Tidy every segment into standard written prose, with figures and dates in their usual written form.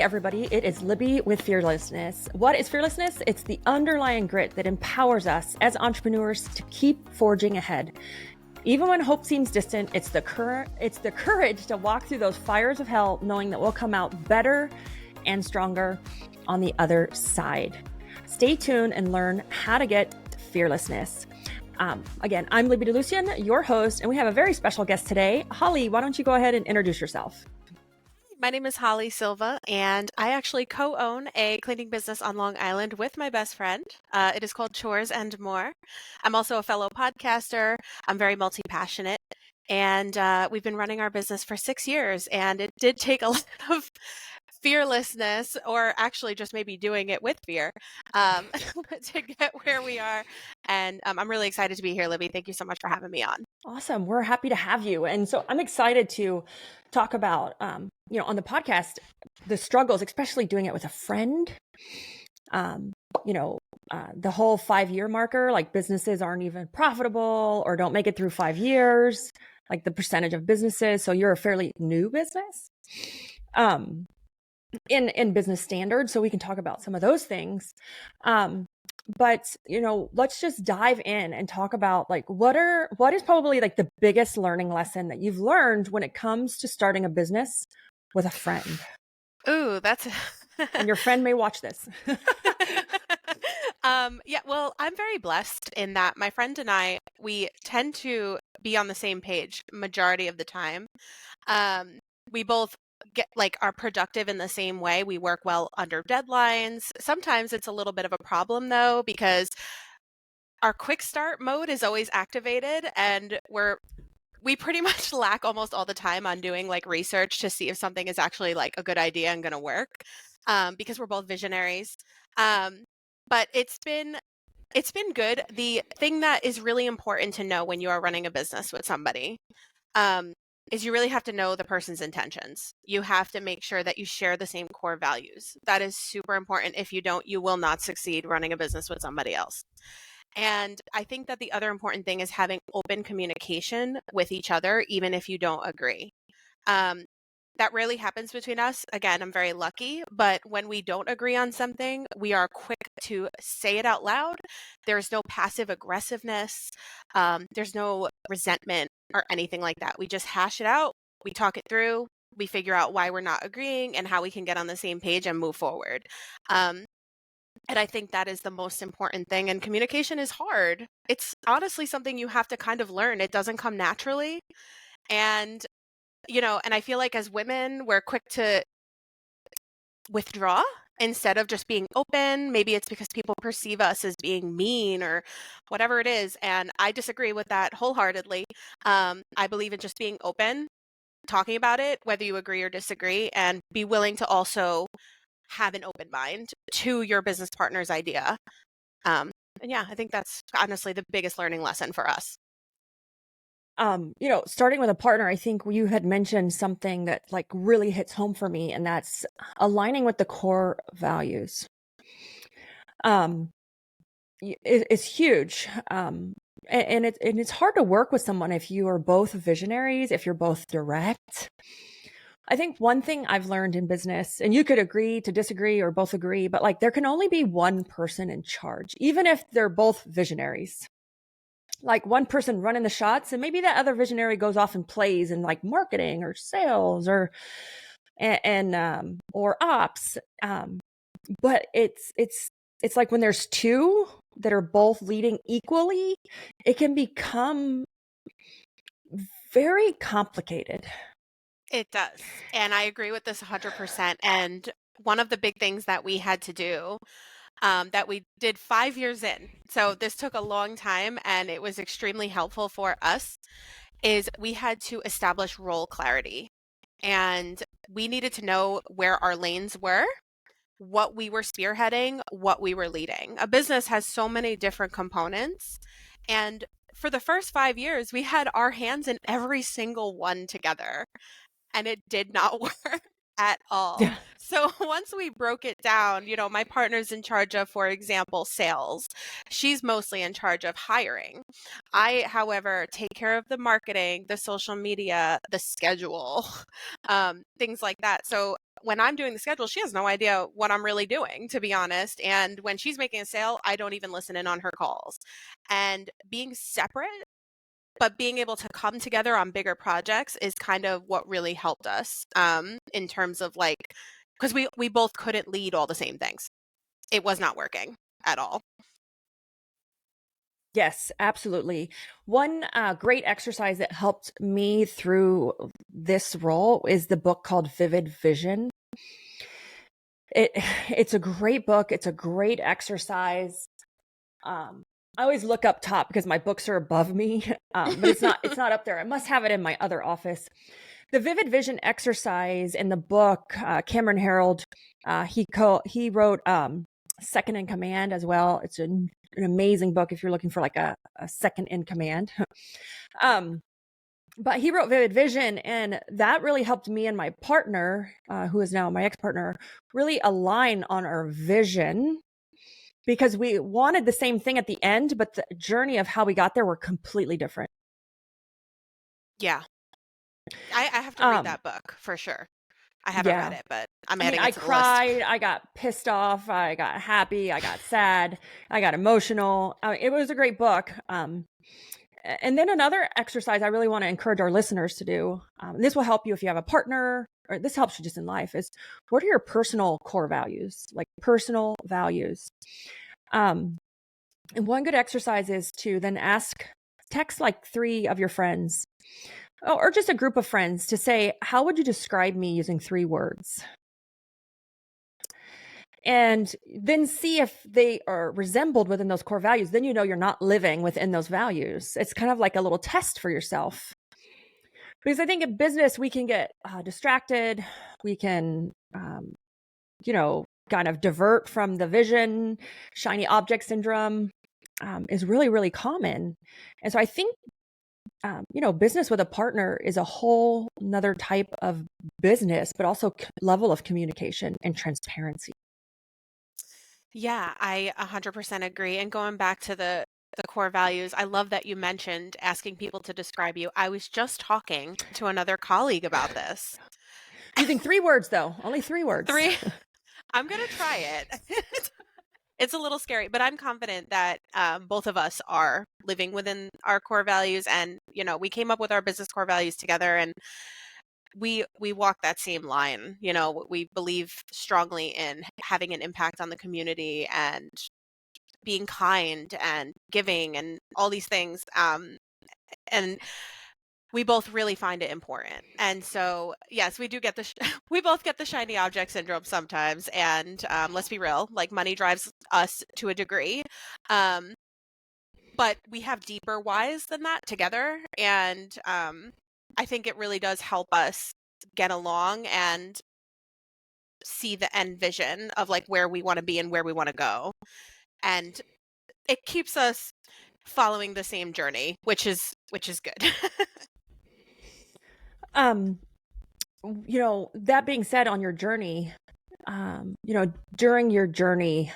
everybody. It is Libby with Fearlessness. What is fearlessness? It's the underlying grit that empowers us as entrepreneurs to keep forging ahead. Even when hope seems distant, it's the courage to walk through those fires of hell, knowing that we'll come out better and stronger on the other side. Stay tuned and learn how to get fearlessness. Again, I'm Libby DeLucien, your host, and we have a very special guest today. Holly, why don't you go ahead and introduce yourself? My name is Holly Silva, and I actually co-own a cleaning business on Long Island with my best friend. It is called Chores and More. I'm also a fellow podcaster. I'm very multi-passionate, and we've been running our business for 6 years, and it did take a lot of fearlessness, or actually just maybe doing it with fear, to get where we are. And I'm really excited to be here, Libby. Thank you so much for having me on. Awesome. We're happy to have you. And so I'm excited to talk about, on the podcast, the struggles, especially doing it with a friend. The whole 5-year marker, like businesses aren't even profitable or don't make it through 5 years, like the percentage of businesses. So you're a fairly new business in business standards. So we can talk about some of those things. But let's just dive in and talk about like what is probably like the biggest learning lesson that you've learned when it comes to starting a business with a friend. Ooh, that's and your friend may watch this. Yeah, well, I'm very blessed in that my friend and I, we tend to be on the same page majority of the time. We both are productive in the same way. We work well under deadlines. Sometimes it's a little bit of a problem though, because our quick start mode is always activated, and we pretty much lack almost all the time on doing like research to see if something is actually like a good idea and going to work, because we're both visionaries. But it's been good. The thing that is really important to know when you are running a business with somebody, is you really have to know the person's intentions. You have to make sure that you share the same core values. That is super important. If you don't, you will not succeed running a business with somebody else. And I think that the other important thing is having open communication with each other, even if you don't agree. That rarely happens between us. Again, I'm very lucky, but when we don't agree on something, we are quick to say it out loud. There's no passive aggressiveness. There's no resentment or anything like that. We just hash it out. We talk it through. We figure out why we're not agreeing and how we can get on the same page and move forward. And I think that is the most important thing. And communication is hard. It's honestly something you have to kind of learn. It doesn't come naturally. And and I feel like as women, we're quick to withdraw instead of just being open. Maybe it's because people perceive us as being mean or whatever it is. And I disagree with that wholeheartedly. I believe in just being open, talking about it, whether you agree or disagree, and be willing to also have an open mind to your business partner's idea. And yeah, I think that's honestly the biggest learning lesson for us. Starting with a partner, I think you had mentioned something that like really hits home for me, and that's aligning with the core values. It's huge. And it's hard to work with someone if you are both visionaries, if you're both direct. I think one thing I've learned in business, and you could agree to disagree or both agree, but like there can only be one person in charge, even if they're both visionaries. Like one person running the shots, and maybe that other visionary goes off and plays in like marketing or sales or ops. But it's like when there's two that are both leading equally, it can become very complicated. It does. And I agree with this 100%. And one of the big things that we had to do, that we did 5 years in, so this took a long time and it was extremely helpful for us, is we had to establish role clarity. And we needed to know where our lanes were, what we were spearheading, what we were leading. A business has so many different components. And for the first 5 years, we had our hands in every single one together. And it did not work at all. Yeah. So once we broke it down, my partner's in charge of, for example, sales. She's mostly in charge of hiring. I, however, take care of the marketing, the social media, the schedule, things like that. So when I'm doing the schedule, she has no idea what I'm really doing, to be honest. And when she's making a sale, I don't even listen in on her calls. And being separate, but being able to come together on bigger projects is kind of what really helped us in terms of like, because we both couldn't lead all the same things. It was not working at all. Yes, absolutely. One great exercise that helped me through this role is the book called Vivid Vision. It's a great book. It's a great exercise. I always look up top because my books are above me, but it's not up there. I must have it in my other office. The Vivid Vision exercise in the book, Cameron Herold, he wrote Second in Command as well. It's an amazing book if you're looking for like a second in command. But he wrote Vivid Vision, and that really helped me and my partner, who is now my ex-partner, really align on our vision, because we wanted the same thing at the end, but the journey of how we got there were completely different. Yeah. I have to read that book for sure. I haven't read it, but I'm adding it to the list. I cried, I got pissed off, I got happy, I got sad, I got emotional. It was a great book. And then another exercise I really want to encourage our listeners to do, this will help you if you have a partner, or this helps you just in life, is what are your personal core values, like personal values? And one good exercise is to then text like 3 of your friends, or just a group of friends, to say, how would you describe me using 3 words? And then see if they are resembled within those core values. Then you know you're not living within those values. It's kind of like a little test for yourself. Because I think in business, we can get distracted. We can, kind of divert from the vision. Shiny object syndrome is really, really common. And so I think, business with a partner is a whole another type of business, but also level of communication and transparency. Yeah, I 100% agree. And going back to the core values, I love that you mentioned asking people to describe you. I was just talking to another colleague about this. Using 3 words, though. Only 3 words. 3. I'm going to try it. It's a little scary, but I'm confident that both of us are living within our core values. And, we came up with our business core values together, and we walk that same line. We believe strongly in having an impact on the community and being kind and giving and all these things. And we both really find it important. And so, yes, we do get we both get the shiny object syndrome sometimes. And let's be real, like money drives us to a degree. But we have deeper whys than that together. And I think it really does help us get along and see the end vision of like where we want to be and where we want to go. And it keeps us following the same journey, which is good. That being said, on your journey, during your journey,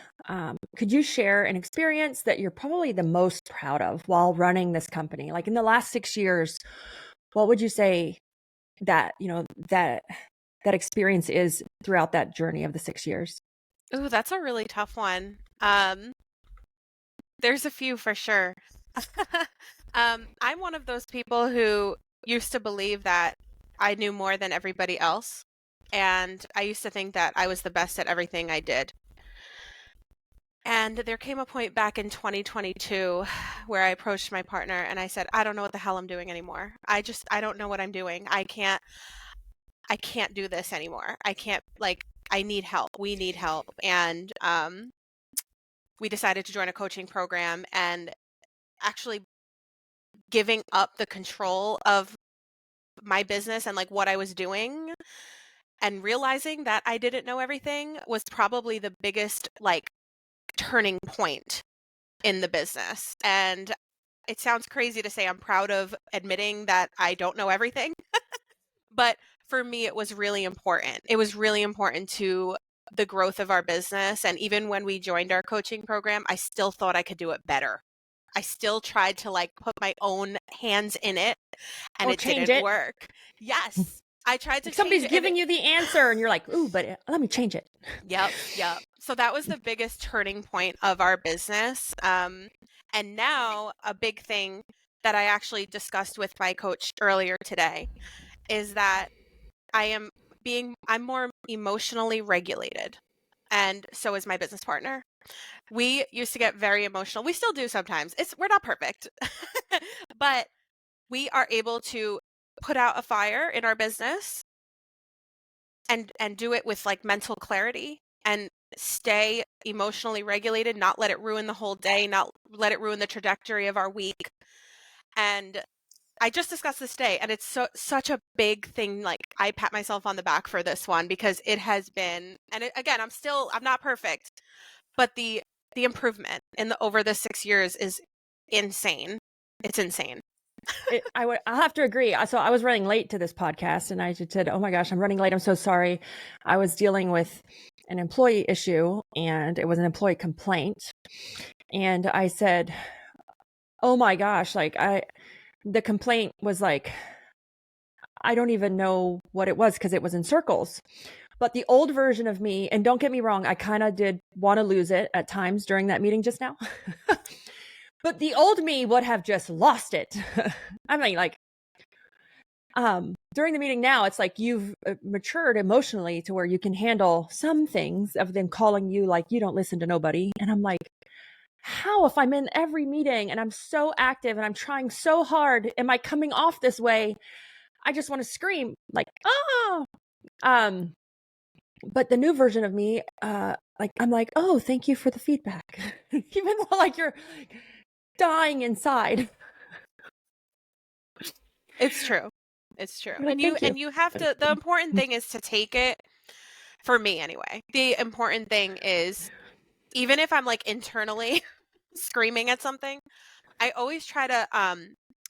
could you share an experience that you're probably the most proud of while running this company? Like in the last 6 years, what would you say that, that experience is throughout that journey of the 6 years? Ooh, that's a really tough one. There's a few for sure. I'm one of those people who used to believe that I knew more than everybody else. And I used to think that I was the best at everything I did. And there came a point back in 2022 where I approached my partner and I said, I don't know what the hell I'm doing anymore. I don't know what I'm doing. I can't do this anymore. I need help. We need help. And we decided to join a coaching program, and actually giving up the control of my business and like what I was doing and realizing that I didn't know everything was probably the biggest like turning point in the business. And it sounds crazy to say I'm proud of admitting that I don't know everything, but for me, it was really important. It was really important to the growth of our business. And even when we joined our coaching program, I still thought I could do it better. I still tried to like put my own hands in it, and it didn't work. Yes. I tried to Like change somebody's it. giving you the answer and you're like, ooh, but let me change it. Yep. So that was the biggest turning point of our business. And now a big thing that I actually discussed with my coach earlier today is that I'm more emotionally regulated. And so is my business partner. We used to get very emotional. We still do sometimes. We're not perfect. But we are able to put out a fire in our business and do it with like mental clarity and stay emotionally regulated, not let it ruin the whole day, not let it ruin the trajectory of our week. And I just discussed this today, and it's such a big thing. Like, I pat myself on the back for this one because it has been, and again, I'm not perfect, but the improvement over the 6 years is insane. It's insane. I'll have to agree. So I was running late to this podcast and I just said, oh my gosh, I'm running late. I'm so sorry. I was dealing with an employee issue and it was an employee complaint. And I said, oh my gosh, the complaint was like, I don't even know what it was because it was in circles. But the old version of me, and don't get me wrong, I kind of did want to lose it at times during that meeting just now. But the old me would have just lost it. I mean, like, during the meeting now, it's like you've matured emotionally to where you can handle some things of them calling you like you don't listen to nobody. And I'm like, how, if I'm in every meeting and I'm so active and I'm trying so hard, am I coming off this way? I just want to scream like, oh, but the new version of me, like, I'm like, oh, thank you for the feedback. Even though like you're dying inside. It's true. It's true. Like, and you have to, the important thing is to take it, for me anyway. The important thing is, even if I'm like internally screaming at something, I always try to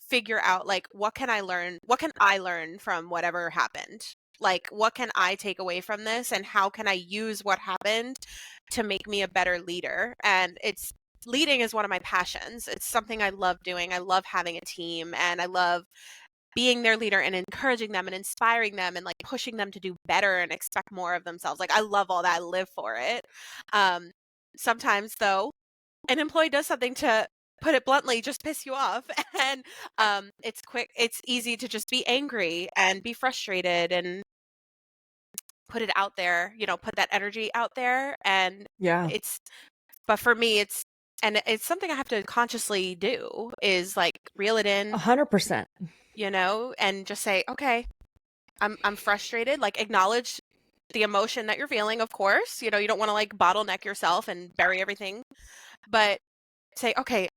figure out like what can I learn from whatever happened? Like, what can I take away from this, and how can I use what happened to make me a better leader? And leading is one of my passions. It's something I love doing. I love having a team, and I love being their leader and encouraging them and inspiring them and like pushing them to do better and expect more of themselves. Like, I love all that. I live for it. Sometimes though, an employee does something, to put it bluntly, just piss you off. And it's easy to just be angry and be frustrated and put it out there, put that energy out there. And yeah, but for me, it's something I have to consciously do, is like reel it in, 100%. and just say, okay, I'm frustrated, like acknowledge the emotion that you're feeling, of course. You don't want to like bottleneck yourself and bury everything, but say, okay,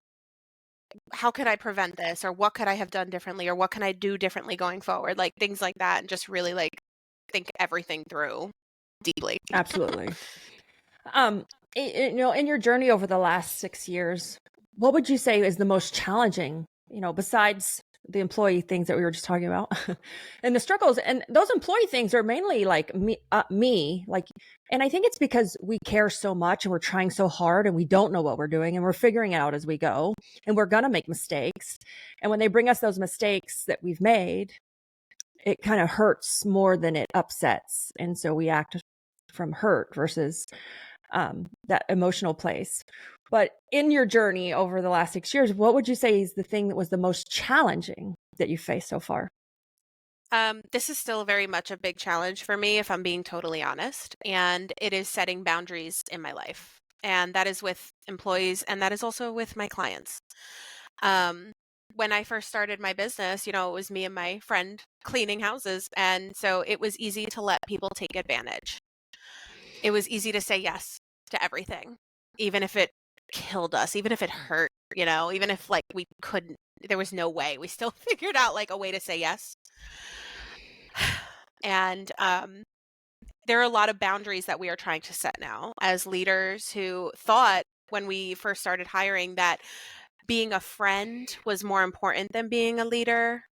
how could I prevent this, or what could I have done differently, or what can I do differently going forward, like things like that, and just really like think everything through deeply. Absolutely. In your journey over the last 6 years, what would you say is the most challenging, besides the employee things that we were just talking about and the struggles? And those employee things are mainly like me, like, and I think it's because we care so much and we're trying so hard and we don't know what we're doing and we're figuring it out as we go, and we're going to make mistakes. And when they bring us those mistakes that we've made, it kind of hurts more than it upsets. And so we act from hurt versus that emotional place. But in your journey over the last 6 years, what would you say is the thing that was the most challenging that you faced so far? This is still very much a big challenge for me, if I'm being totally honest. And it is setting boundaries in my life. And that is with employees, and that is also with my clients. When I first started my business, it was me and my friend cleaning houses. And so it was easy to let people take advantage. It was easy to say yes to everything, even if it killed us, even if it hurt, even if like we couldn't, there was no way, we still figured out like a way to say yes. And there are a lot of boundaries that we are trying to set now as leaders, who thought when we first started hiring that being a friend was more important than being a leader.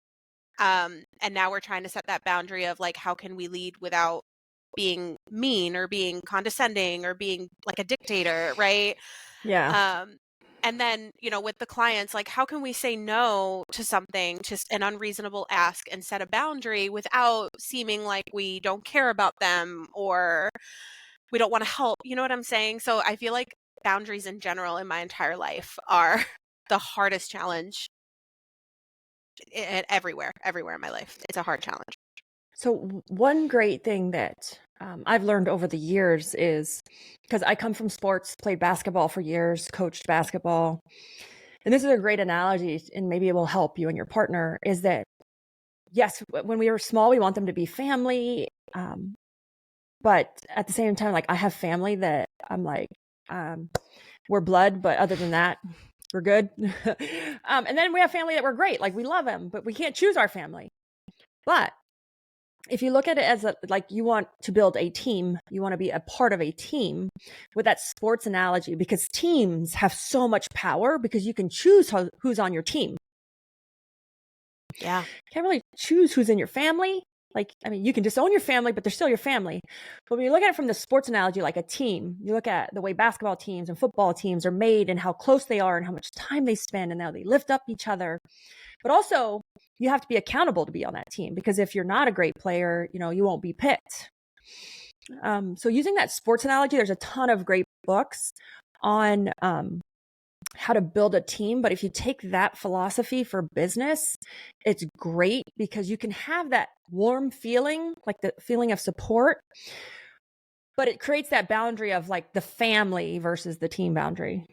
And now we're trying to set that boundary of like, how can we lead without being mean or being condescending or being like a dictator, right? Yeah. And then, with the clients, like, how can we say no to something, just an unreasonable ask, and set a boundary without seeming like we don't care about them or we don't want to help? You know what I'm saying? So I feel like boundaries in general in my entire life are the hardest challenge everywhere in my life. It's a hard challenge. So one great thing that I've learned over the years is, because I come from sports, played basketball for years, coached basketball. And this is a great analogy, and maybe it will help you and your partner, is that, yes, when we were small, we want them to be family. But at the same time, like, I have family that I'm like, we're blood, but other than that, we're good. And then we have family that we're great. Like, we love them, but we can't choose our family. But if you look at it as like, you want to build a team, you want to be a part of a team with that sports analogy, because teams have so much power because you can choose who's on your team. Yeah. You can't really choose who's in your family. Like, I mean, you can disown your family, but they're still your family. But when you look at it from the sports analogy, like a team, you look at the way basketball teams and football teams are made and how close they are and how much time they spend and how they lift up each other. But also, you have to be accountable to be on that team, because if you're not a great player, you won't be picked. So using that sports analogy, there's a ton of great books on how to build a team. But if you take that philosophy for business, it's great, because you can have that warm feeling, like the feeling of support, but it creates that boundary of like the family versus the team boundary.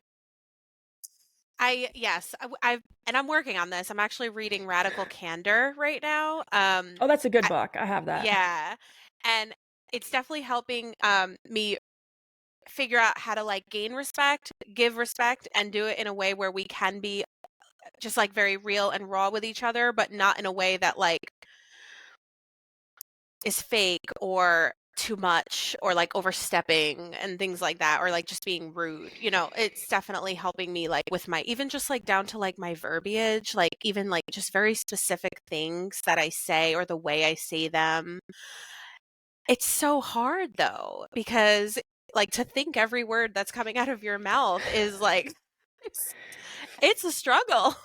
I'm working on this. I'm actually reading Radical Candor right now. Oh, that's a good book. I have that. Yeah. And it's definitely helping me figure out how to like gain respect, give respect, and do it in a way where we can be just like very real and raw with each other, but not in a way that like is fake or too much or like overstepping and things like that, or like just being rude. It's definitely helping me like with my, even just like down to like my verbiage, like even like just very specific things that I say or the way I say them. It's so hard though, because like to think every word that's coming out of your mouth is like it's a struggle.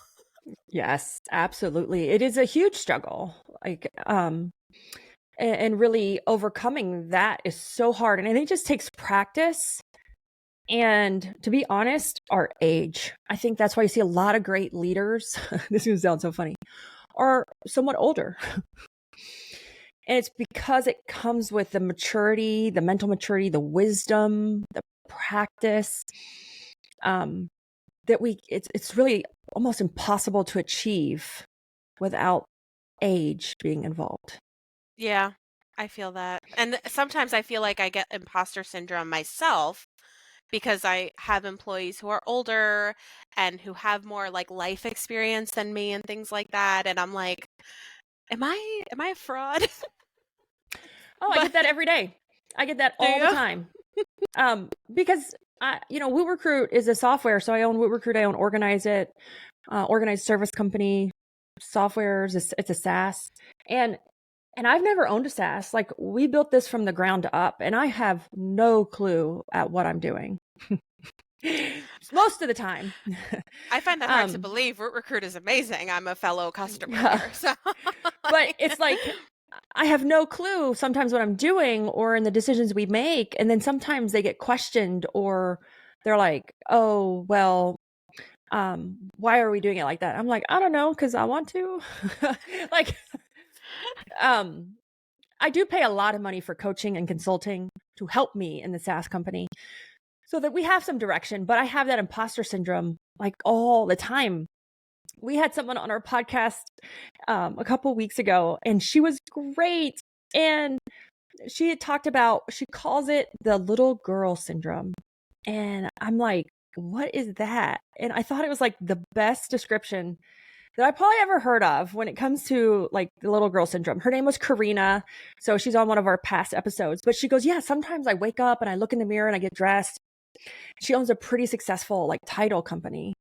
Yes, absolutely. It is a huge struggle. Like, and really overcoming that is so hard. And I think it just takes practice. And to be honest, our age. I think that's why you see a lot of great leaders. This is going to sound so funny. Are somewhat older. And it's because it comes with the maturity, the mental maturity, the wisdom, the practice, that it's really almost impossible to achieve without age being involved. Yeah, I feel that. And sometimes I feel like I get imposter syndrome myself because I have employees who are older and who have more like life experience than me and things like that. And I'm like, am I a fraud? Oh, I get that every day. I get that all the time. Because WootRecruit is a software. So I own WootRecruit. I own Organize It, organized service company. Software it's a SaaS. And I've never owned a SaaS. Like, we built this from the ground up, and I have no clue at what I'm doing. Most of the time. I find that hard to believe. WootRecruit is amazing. I'm a fellow customer here. So but it's like, I have no clue sometimes what I'm doing or in the decisions we make. And then sometimes they get questioned, or they're like, oh, well, why are we doing it like that? I'm like, I don't know, because I want to. Like, I do pay a lot of money for coaching and consulting to help me in the SaaS company so that we have some direction. But I have that imposter syndrome like all the time. We had someone on our podcast a couple weeks ago, and she was great. And she had talked about, she calls it the little girl syndrome. And I'm like, what is that? And I thought it was like the best description that I probably ever heard of when it comes to like the little girl syndrome. Her name was Karina. So she's on one of our past episodes. But she goes, yeah, sometimes I wake up and I look in the mirror and I get dressed. She owns a pretty successful like title company.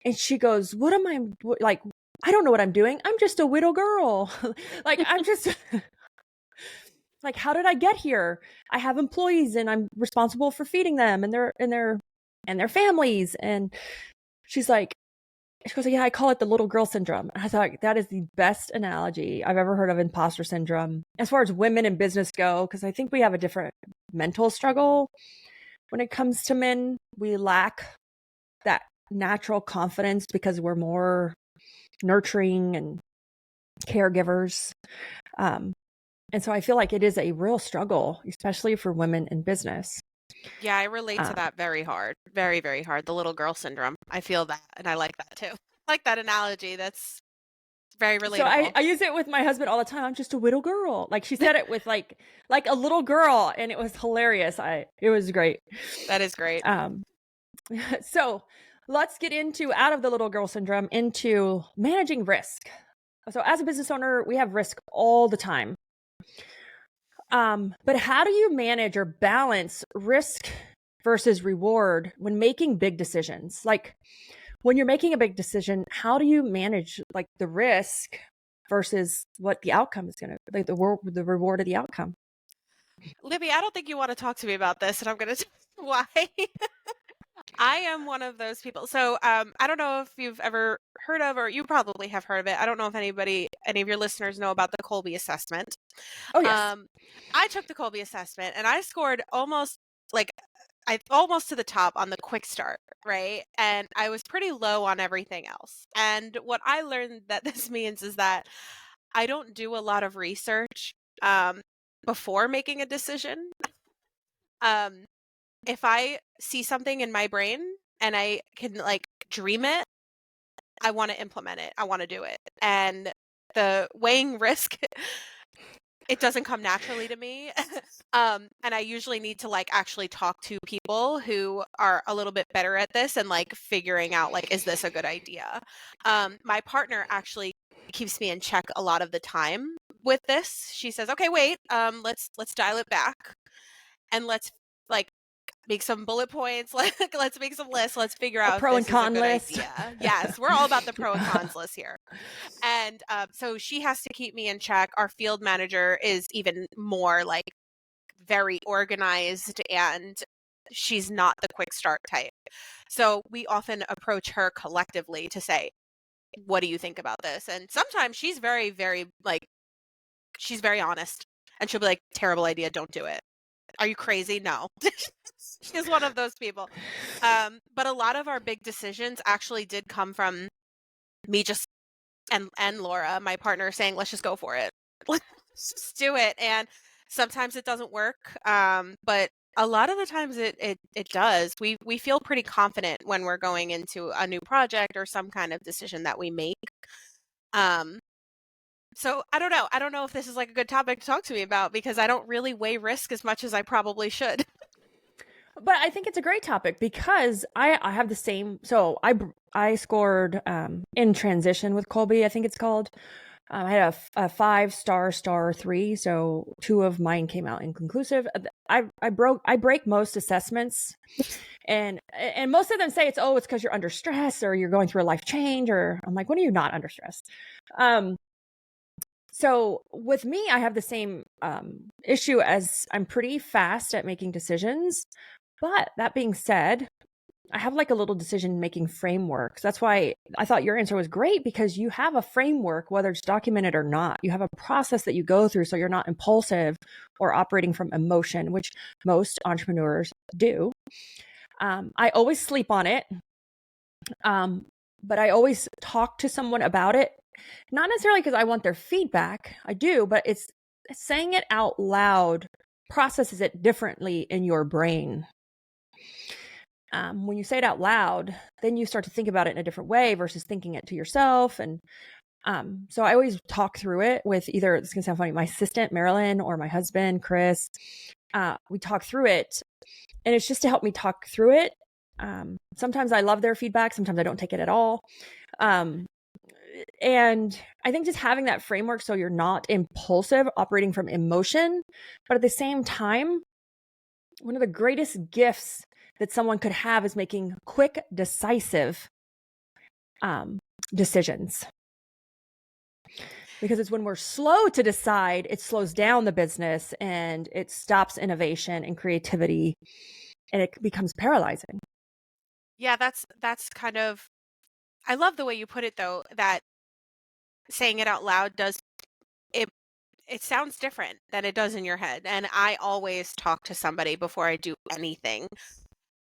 And she goes, what am I like? I don't know what I'm doing. I'm just a widow girl. Like, I'm just like, how did I get here? I have employees and I'm responsible for feeding them and their families. And She's like, she goes, yeah, I call it the little girl syndrome. And I thought that is the best analogy I've ever heard of imposter syndrome as far as women in business go, because I think we have a different mental struggle when it comes to men. We lack that natural confidence because we're more nurturing and caregivers. And so I feel like it is a real struggle, especially for women in business. Yeah, I relate to that very hard. Very, very hard. The little girl syndrome. I feel that, and I like that too. I like that analogy. That's very relatable. So I use it with my husband all the time. I'm just a little girl. Like she said it with like a little girl, and it was hilarious. It was great. That is great. So let's get into out of the little girl syndrome into managing risk. So as a business owner, we have risk all the time. But how do you manage or balance risk versus reward when making big decisions? Like when you're making a big decision, how do you manage like the risk versus what the outcome is going to, like the reward of the outcome? Libby, I don't think you want to talk to me about this, and I'm going to tell you why. I am one of those people. So I don't know if you've ever heard of, or you probably have heard of it. I don't know if any of your listeners know about the Kolbe assessment. Oh, yes. I took the Kolbe assessment and I scored almost to the top on the quick start, right? And I was pretty low on everything else. And what I learned that this means is that I don't do a lot of research before making a decision. If I see something in my brain and I can like dream it, I want to implement it. I want to do it. And the weighing risk, it doesn't come naturally to me. And I usually need to like actually talk to people who are a little bit better at this and like figuring out like, is this a good idea? My partner actually keeps me in check a lot of the time with this. She says, okay, wait, let's dial it back and let's like make some bullet points. Let's make some lists. Let's figure out pro and con list. Idea. Yes, we're all about the pro and cons list here. And so she has to keep me in check. Our field manager is even more like very organized, and she's not the quick start type. So we often approach her collectively to say, what do you think about this? And sometimes she's very, very like, she's very honest, and she'll be like, terrible idea, don't do it. Are you crazy? No. She's one of those people. But a lot of our big decisions actually did come from me just and Laura, my partner, saying, let's just go for it. Let's just do it. And sometimes it doesn't work. But a lot of the times it does. We feel pretty confident when we're going into a new project or some kind of decision that we make. So I don't know. I don't know if this is like a good topic to talk to me about because I don't really weigh risk as much as I probably should. But I think it's a great topic because I have the same. So I scored in transition with Kolbe, I think it's called. I had a 5-star, star 3. So 2 of mine came out inconclusive. I break most assessments, and most of them say it's because you're under stress or you're going through a life change. Or I'm like, when are you not under stress? So with me, I have the same issue as I'm pretty fast at making decisions. But that being said, I have like a little decision-making framework. So that's why I thought your answer was great because you have a framework, whether it's documented or not. You have a process that you go through so you're not impulsive or operating from emotion, which most entrepreneurs do. I always sleep on it, but I always talk to someone about it. Not necessarily because I want their feedback. I do, but it's saying it out loud processes it differently in your brain. When you say it out loud, then you start to think about it in a different way versus thinking it to yourself. And so I always talk through it with either, it's going to sound funny, my assistant, Marilyn, or my husband, Chris. We talk through it, and it's just to help me talk through it. Sometimes I love their feedback. Sometimes I don't take it at all. And I think just having that framework so you're not impulsive, operating from emotion, but at the same time, one of the greatest gifts that someone could have is making quick, decisive decisions. Because it's when we're slow to decide, it slows down the business and it stops innovation and creativity, and it becomes paralyzing. Yeah, that's kind of I love the way you put it, though, that saying it out loud does it. It sounds different than it does in your head. And I always talk to somebody before I do anything,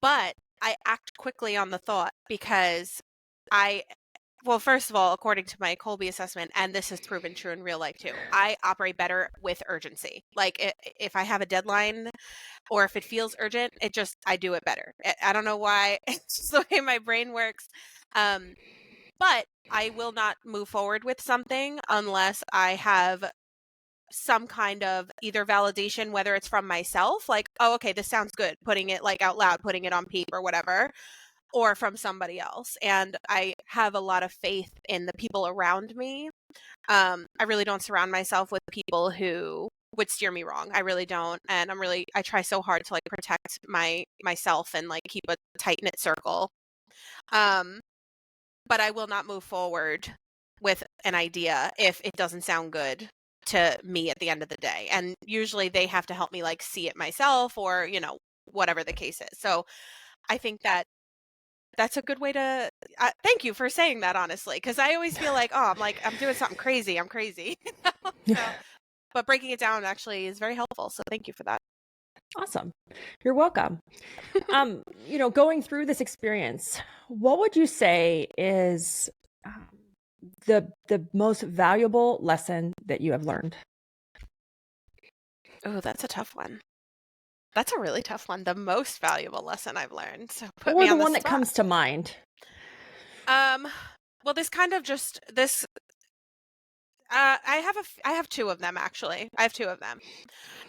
but I act quickly on the thought because I, well, first of all, according to my Colby assessment, and this has proven true in real life too, I operate better with urgency. Like if I have a deadline or if it feels urgent, I do it better. I don't know why. It's just the way my brain works. But I will not move forward with something unless I have some kind of either validation, whether it's from myself, like, oh, okay, this sounds good, putting it like out loud, putting it on paper, whatever, or from somebody else. And I have a lot of faith in the people around me. I really don't surround myself with people who would steer me wrong. I really don't. And I try so hard to like protect myself and like keep a tight knit circle. But I will not move forward with an idea if it doesn't sound good to me at the end of the day. And usually they have to help me like see it myself or, whatever the case is. So I think that's a good way to thank you for saying that, honestly, because I always feel like, oh, I'm doing something crazy. I'm crazy. So, but breaking it down actually is very helpful. So thank you for that. Awesome. You're welcome. Going through this experience, what would you say is the most valuable lesson that you have learned? Oh, that's a tough one. That's a really tough one. The most valuable lesson I've learned. So put or me the on the one spot. that comes to mind. Well, this kind of just this. I have two of them, actually. I have two of them.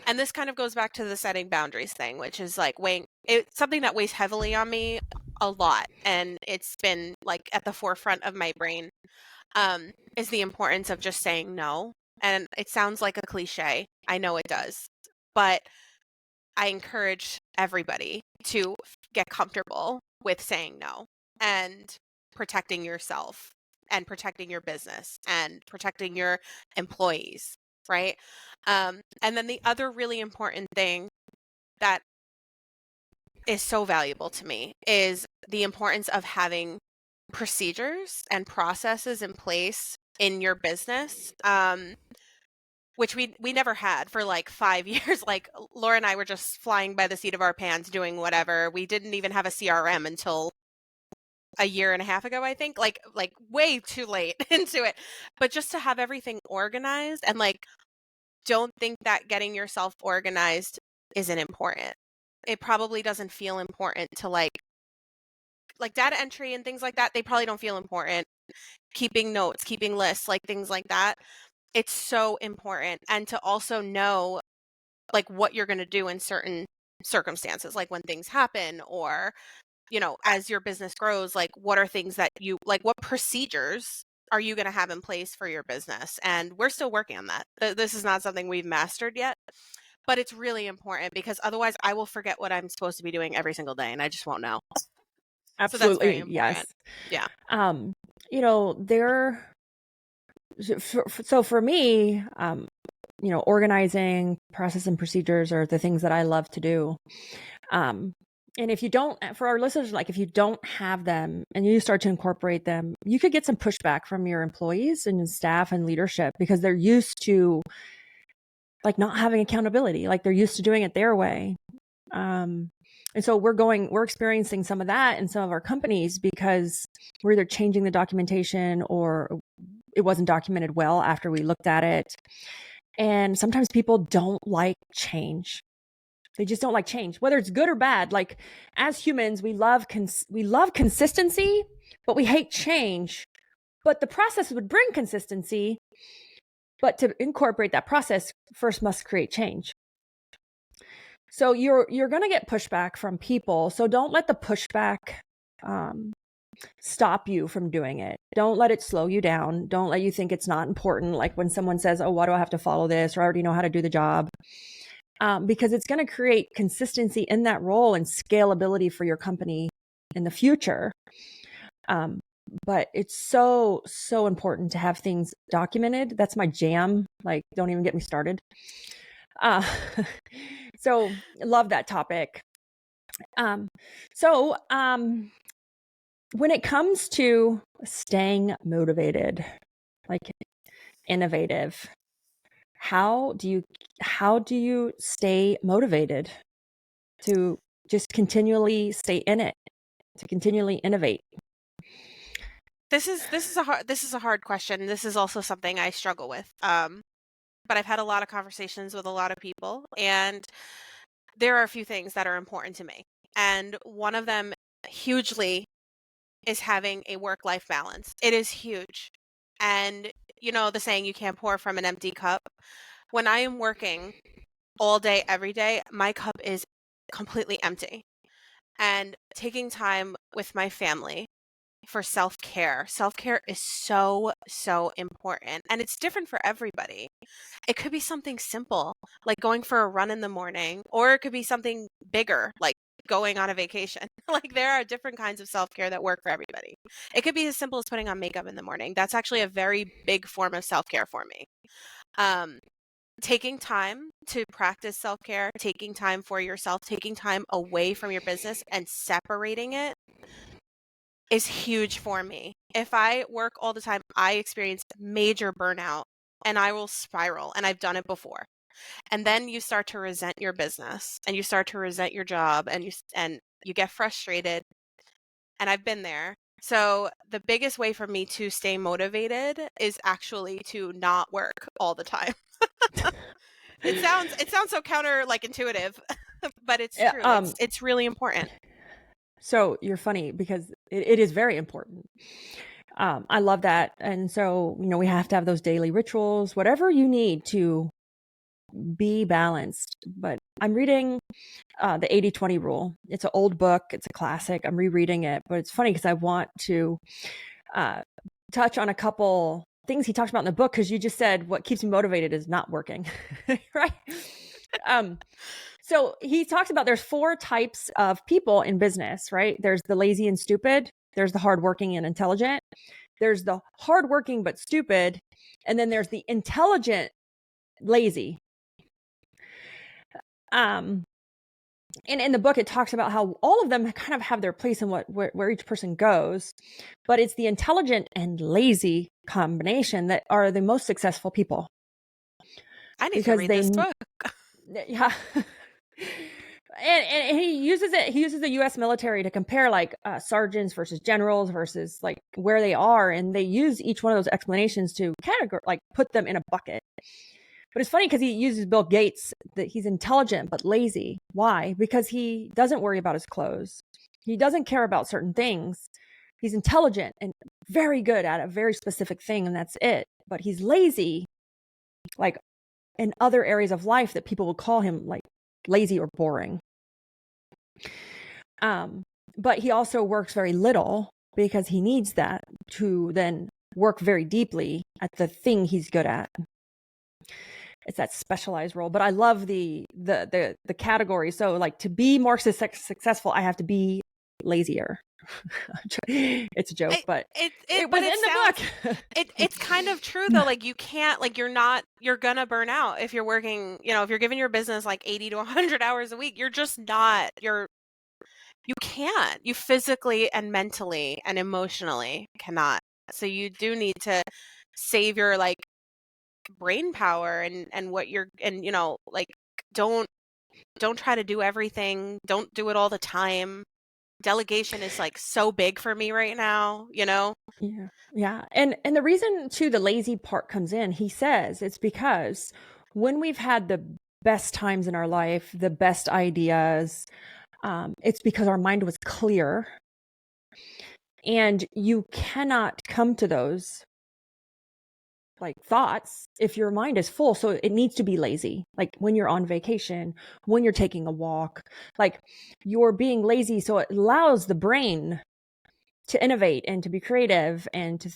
And this kind of goes back to the setting boundaries thing, which is like it's something that weighs heavily on me a lot. And it's been like at the forefront of my brain, is the importance of just saying no. And it sounds like a cliche. I know it does. But I encourage everybody to get comfortable with saying no and protecting yourself and protecting your business and protecting your employees, right? And then the other really important thing that is so valuable to me is the importance of having procedures and processes in place in your business, which we never had for like 5 years. Like Laura and I were just flying by the seat of our pants doing whatever. We didn't even have a CRM until a year and a half ago, I think, like way too late into it. But just to have everything organized and like, don't think that getting yourself organized isn't important. It probably doesn't feel important to like data entry and things like that. They probably don't feel important. Keeping notes, keeping lists, like things like that. It's so important. And to also know like what you're going to do in certain circumstances, like when things happen or, as your business grows, like what are things that what procedures are you going to have in place for your business? And we're still working on that. This is not something we've mastered yet, but it's really important because otherwise I will forget what I'm supposed to be doing every single day and I just won't know. Absolutely. So that's very important. Yes. Yeah. So for me, organizing process and procedures are the things that I love to do. And if you don't, for our listeners, like if you don't have them and you start to incorporate them, you could get some pushback from your employees and staff and leadership because they're used to like not having accountability, like they're used to doing it their way. And so we're experiencing some of that in some of our companies because we're either changing the documentation or it wasn't documented well after we looked at it. And sometimes people don't like change. They just don't like change, whether it's good or bad. Like as humans, we love consistency, but we hate change. But the process would bring consistency. But to incorporate that process, first must create change. So you're going to get pushback from people. So don't let the pushback stop you from doing it. Don't let it slow you down. Don't let you think it's not important. Like when someone says, oh, why do I have to follow this? Or I already know how to do the job. Because it's going to create consistency in that role and scalability for your company in the future. But it's so, so important to have things documented. That's my jam. Like, don't even get me started. So love that topic. when it comes to staying motivated, like innovative, how do you stay motivated to just continually stay in it, to continually innovate? This is a hard question. This is also something I struggle with. But I've had a lot of conversations with a lot of people, and there are a few things that are important to me. And one of them hugely is having a work-life balance. It is huge. And you know the saying, you can't pour from an empty cup. When I am working all day, every day, my cup is completely empty. And taking time with my family for self-care. Self-care is so, so important. And it's different for everybody. It could be something simple, like going for a run in the morning, or it could be something bigger, like going on a vacation. Like there are different kinds of self-care that work for everybody. It could be as simple as putting on makeup in the morning. That's actually a very big form of self-care for me. Um, Taking time to practice self-care, taking time for yourself, taking time away from your business and separating it is huge for me. If I work all the time, I experience major burnout and I will spiral, and I've done it before. And then you start to resent your business and you start to resent your job, and you get frustrated, and I've been there. So the biggest way for me to stay motivated is actually to not work all the time. It sounds so counter like intuitive, but it's Yeah, true. It's really important. So you're funny because it is very important. I love that. And so, we have to have those daily rituals, whatever you need to be balanced. But I'm reading the 80-20 rule. It's an old book. It's a classic. I'm rereading it, but it's funny because I want to touch on a couple things he talks about in the book, because you just said what keeps me motivated is not working, right? So he talks about there's 4 types of people in business, right? There's the lazy and stupid. There's the hardworking and intelligent. There's the hardworking but stupid. And then there's the intelligent lazy. And in the book, it talks about how all of them kind of have their place in where each person goes. But it's the intelligent and lazy combination that are the most successful people. I need to read this book. Yeah. And he uses it. He uses the U.S. military to compare like sergeants versus generals versus like where they are, and they use each one of those explanations to like put them in a bucket. But it's funny because he uses Bill Gates, that he's intelligent but lazy. Why? Because he doesn't worry about his clothes. He doesn't care about certain things. He's intelligent and very good at a very specific thing, and that's it. But he's lazy, like in other areas of life that people would call him like lazy or boring. But he also works very little because he needs that to then work very deeply at the thing he's good at. It's that specialized role. But I love the category. So like, to be more successful, I have to be lazier. It's a joke, but it was in the book. It's kind of true though. Like you can't, like you're gonna burn out if you're working, if you're giving your business like 80 to 100 hours a week, you're just not, you can't, you physically and mentally and emotionally cannot. So you do need to save your like brain power and what you're, and like don't try to do everything. Don't do it all the time. Delegation is like so big for me right now, Yeah. And the reason too the lazy part comes in, he says, it's because when we've had the best times in our life, the best ideas, it's because our mind was clear. And you cannot come to those like thoughts if your mind is full. So it needs to be lazy. Like when you're on vacation, when you're taking a walk, like you're being lazy. So it allows the brain to innovate and to be creative and to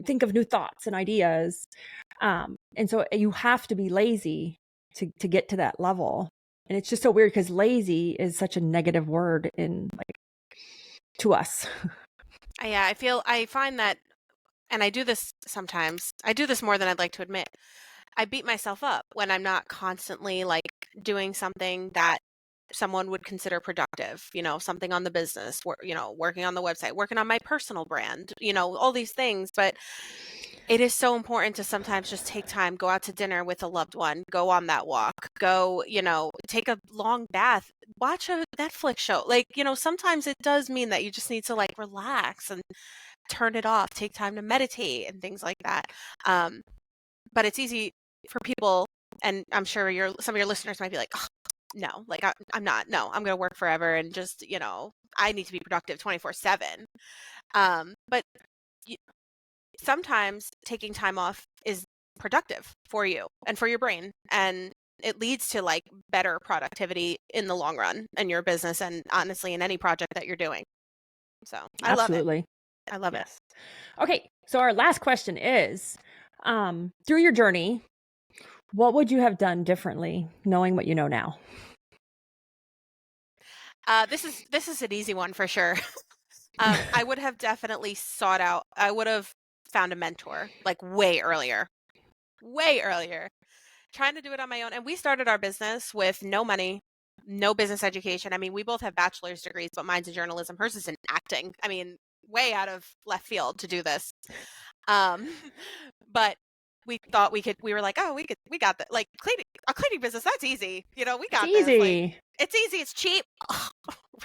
think of new thoughts and ideas. And so you have to be lazy to get to that level. And it's just so weird because lazy is such a negative word in like to us. Yeah, I find that, and I do this sometimes. I do this more than I'd like to admit. I beat myself up when I'm not constantly like doing something that someone would consider productive, something on the business, working on the website, working on my personal brand, all these things. But it is so important to sometimes just take time, go out to dinner with a loved one, go on that walk, go, take a long bath, watch a Netflix show. Like, sometimes it does mean that you just need to like relax and turn it off, take time to meditate and things like that. But it's easy for people, and I'm sure some of your listeners might be like, oh, no, like I'm not, no, I'm going to work forever and just, I need to be productive 24/7. But sometimes taking time off is productive for you and for your brain, and it leads to like better productivity in the long run in your business and honestly in any project that you're doing. So I Absolutely. love it. I love it. Okay. So our last question is, through your journey, what would you have done differently knowing what you know now? This is an easy one for sure. I would have definitely I would have found a mentor like way earlier, trying to do it on my own. And we started our business with no money, no business education. I mean, we both have bachelor's degrees, but mine's in journalism. Hers is in acting. I mean, way out of left field to do this. But we thought we were like, oh, we got that. Like a cleaning business, that's easy. We got It's this. easy. Like, it's easy. It's cheap.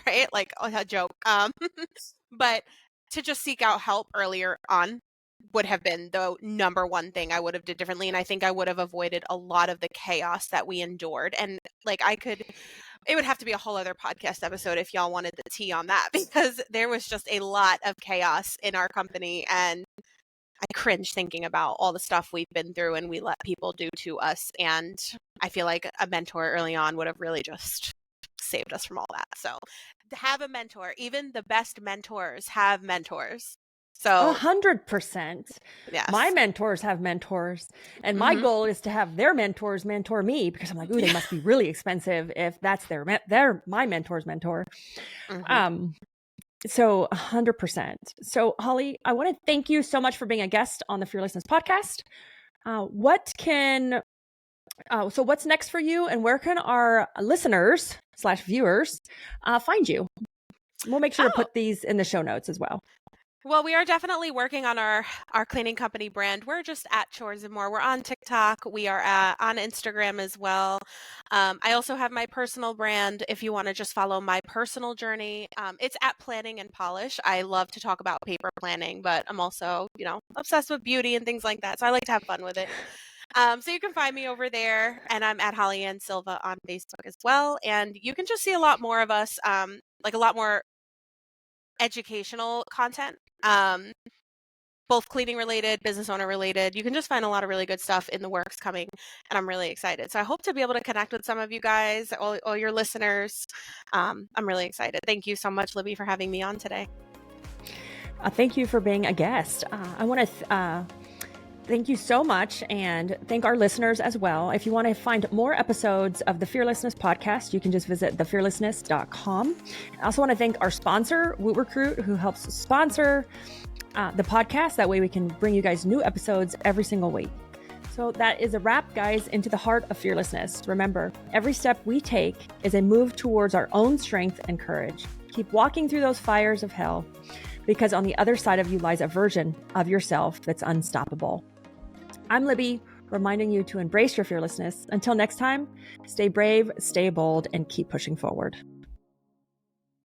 Right? Like a joke. But to just seek out help earlier on would have been the number one thing I would have did differently. And I think I would have avoided a lot of the chaos that we endured. And like it would have to be a whole other podcast episode if y'all wanted the tea on that, because there was just a lot of chaos in our company. And I cringe thinking about all the stuff we've been through and we let people do to us. And I feel like a mentor early on would have really just saved us from all that. So to have a mentor, even the best mentors have mentors. So 100%. yes. My mentors have mentors, and my goal is to have their mentors mentor me, because I'm like, ooh, they must be really expensive if that's my mentor's mentor. So 100%. So Holly, I want to thank you so much for being a guest on the Fearlessness Podcast. So what's next for you, and where can our listeners / viewers find you? We'll make sure to put these in the show notes as well. Well, we are definitely working on our cleaning company brand. We're just at Chores and More. We're on TikTok. We are on Instagram as well. I also have my personal brand. If you want to just follow my personal journey, it's at Planning and Polish. I love to talk about paper planning, but I'm also, obsessed with beauty and things like that. So I like to have fun with it. So you can find me over there, and I'm at Holly Silva on Facebook as well. And you can just see a lot more of us, like a lot more educational content, both cleaning related, business owner related. You can just find a lot of really good stuff in the works coming, and I'm really excited. So I hope to be able to connect with some of you guys, all your listeners. I'm really excited. Thank you so much, Libby, for having me on today. Thank you for being a guest. I want to thank you so much, and thank our listeners as well. If you want to find more episodes of the Fearlessness Podcast, you can just visit thefearlessness.com. I also want to thank our sponsor, WootRecruit, who helps sponsor the podcast. That way we can bring you guys new episodes every single week. So that is a wrap, guys, into the heart of fearlessness. Remember, every step we take is a move towards our own strength and courage. Keep walking through those fires of hell, because on the other side of you lies a version of yourself that's unstoppable. I'm Libby, reminding you to embrace your fearlessness. Until next time, stay brave, stay bold, and keep pushing forward.